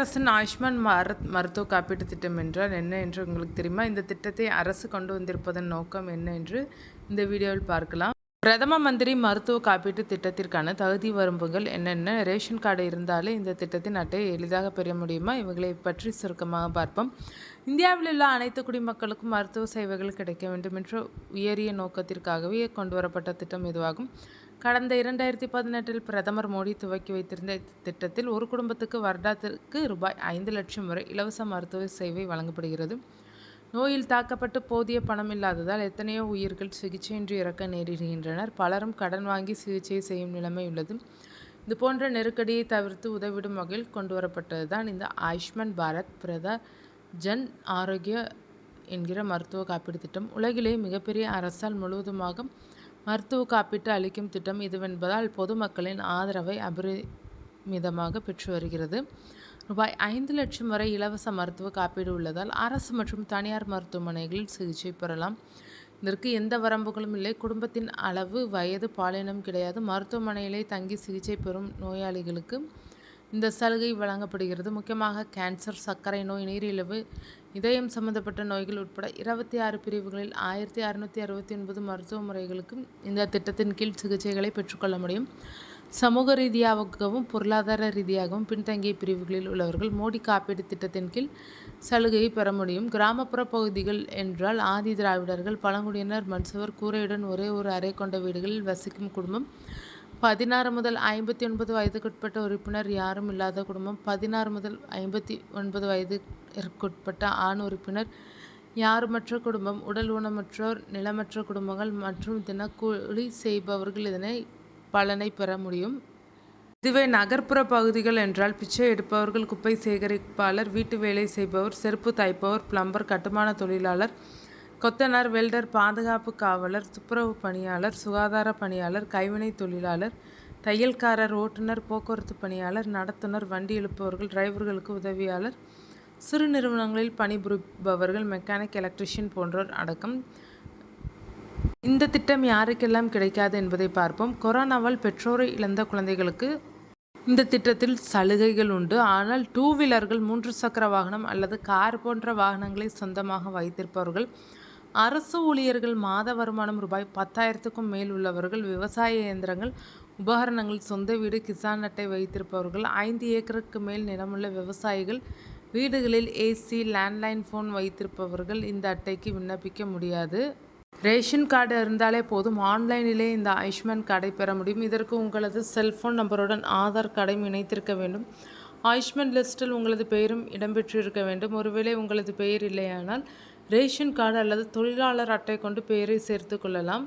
அரசின் ஆயுஷ்மான் பாரத் மருத்துவ காப்பீட்டு திட்டம் என்றால் என்ன என்று உங்களுக்கு தெரியுமா? இந்த திட்டத்தை அரசு கொண்டு வந்திருப்பதன் நோக்கம் என்ன என்று இந்த வீடியோவில் பார்க்கலாம். பிரதம மந்திரி மருத்துவ காப்பீட்டு திட்டத்திற்கான தகுதி வரம்புகள் என்னென்ன? ரேஷன் கார்டு இருந்தாலே இந்த திட்டத்தின் அட்டையை எளிதாக பெற முடியுமா? இவைகளை பற்றி சுருக்கமாக பார்ப்போம். இந்தியாவில் உள்ள அனைத்து குடிமக்களுக்கும் மருத்துவ சேவைகள் கிடைக்க வேண்டும் என்ற உயரிய நோக்கத்திற்காகவே கொண்டு வரப்பட்ட திட்டம் இதுவாகும். கடந்த 2018 பிரதமர் மோடி துவக்கி வைத்திருந்த திட்டத்தில் ஒரு குடும்பத்துக்கு வருடத்திற்கு ரூபாய் 5 லட்சம் வரை இலவச மருத்துவ சேவை வழங்கப்படுகிறது. நோயில் தாக்கப்பட்டு போதிய பணம் இல்லாததால் எத்தனையோ உயிர்கள் சிகிச்சையின்றி இறக்க நேரிடுகின்றனர். பலரும் கடன் வாங்கி சிகிச்சை செய்யும் நிலைமை உள்ளது. இதுபோன்ற நெருக்கடியை தவிர்த்து உதவிடும் வகையில் கொண்டு வரப்பட்டதுதான் இந்த ஆயுஷ்மான் பாரத் பிரதான் ஜன் ஆரோக்கிய என்கிற மருத்துவ காப்பீடு திட்டம். உலகிலே மிகப்பெரிய அரசால் முழுவதுமாக மருத்துவ காப்பீட்டு அளிக்கும் திட்டம் இதுவென்பதால் பொதுமக்களின் ஆதரவை அபரிமிதமாக பெற்று வருகிறது. ரூபாய் 5 லட்சம் வரை இலவச மருத்துவ காப்பீடு உள்ளதால் அரசு மற்றும் தனியார் மருத்துவமனைகளில் சிகிச்சை பெறலாம். இதற்கு எந்த வரம்புகளும் இல்லை. குடும்பத்தின் அளவு, வயது, பாலினம் கிடையாது. மருத்துவமனையிலே தங்கி சிகிச்சை பெறும் நோயாளிகளுக்கு இந்த சலுகை வழங்கப்படுகிறது. முக்கியமாக கேன்சர், சர்க்கரை நோய், நீரிழிவு, இதயம் சம்பந்தப்பட்ட நோய்கள் உட்பட 26 பிரிவுகளில் 1669 மருத்துவ முறைகளுக்கு இந்த திட்டத்தின் கீழ் சிகிச்சைகளை பெற்றுக்கொள்ள முடியும். சமூக ரீதியாகவும் பொருளாதார ரீதியாகவும் பின்தங்கிய பிரிவுகளில் உள்ளவர்கள் மோடி காப்பீடு திட்டத்தின் கீழ் சலுகையை பெற முடியும். கிராமப்புற பகுதிகள் என்றால் ஆதி திராவிடர்கள், பழங்குடியினர், மன்சவர், கூரையுடன் ஒரே ஒரு அறை கொண்ட வீடுகளில் வசிக்கும் குடும்பம், 16 முதல் 59 வயதுக்குட்பட்ட உறுப்பினர் யாரும் இல்லாத குடும்பம், 16 முதல் 59 வயதிற்குட்பட்ட ஆண் உறுப்பினர் யாருமற்ற குடும்பம், உடல் ஊனமுற்றோர், நிலமற்ற குடும்பங்கள் மற்றும் தினக்கூலி செய்பவர்கள் இதனை பலனை பெற முடியும். இதுவே நகர்ப்புற பகுதிகள் என்றால் பிச்சை எடுப்பவர்கள், குப்பை சேகரிப்பாளர், வீட்டு வேலை செய்பவர், செருப்பு தைப்பவர், பிளம்பர், கட்டுமான தொழிலாளர், கொத்தனார், வெல்டர், பாதுகாப்பு காவலர், துப்புரவு பணியாளர், சுகாதார பணியாளர், கைவினை தொழிலாளர், தையல்காரர், ஓட்டுநர், போக்குவரத்து பணியாளர், நடத்துனர், வண்டி இழுப்பவர்கள், டிரைவர்களுக்கு உதவியாளர், சிறு நிறுவனங்களில் பணிபுரிபவர்கள், மெக்கானிக், எலக்ட்ரிஷியன் போன்றோர் அடக்கம். இந்த திட்டம் யாருக்கெல்லாம் கிடைக்காது என்பதை பார்ப்போம். கொரோனாவால் பெற்றோரை இழந்த குழந்தைகளுக்கு இந்த திட்டத்தில் சலுகைகள் உண்டு. ஆனால் 2 வீலர்கள், 3 சக்கர வாகனம் அல்லது கார் போன்ற வாகனங்களை சொந்தமாக வைத்திருப்பவர்கள், அரசு ஊழியர்கள், மாத வருமானம் ரூபாய் 10,000க்கும் மேல் உள்ளவர்கள், விவசாய இயந்திரங்கள், உபகரணங்கள், சொந்த வீடு, கிசான் அட்டை வைத்திருப்பவர்கள், 5 ஏக்கருக்கு மேல் நிலமுள்ள விவசாயிகள், வீடுகளில் ஏசி, லேண்ட்லைன் ஃபோன் வைத்திருப்பவர்கள் இந்த அட்டைக்கு விண்ணப்பிக்க முடியாது. ரேஷன் கார்டு இருந்தாலே போதும். ஆன்லைனிலே இந்த ஆயுஷ்மான் கார்டை பெற முடியும். இதற்கு உங்களது செல்போன் நம்பருடன் ஆதார் கார்டையும் இணைத்திருக்க வேண்டும். ஆயுஷ்மான் லிஸ்டில் உங்களது பெயரும் இடம்பெற்றிருக்க வேண்டும். ஒருவேளை உங்களது பெயர் இல்லையானால் ரேஷன் கார்டு அல்லது தொழிலாளர் அட்டை கொண்டு பெயரை சேர்த்து கொள்ளலாம்.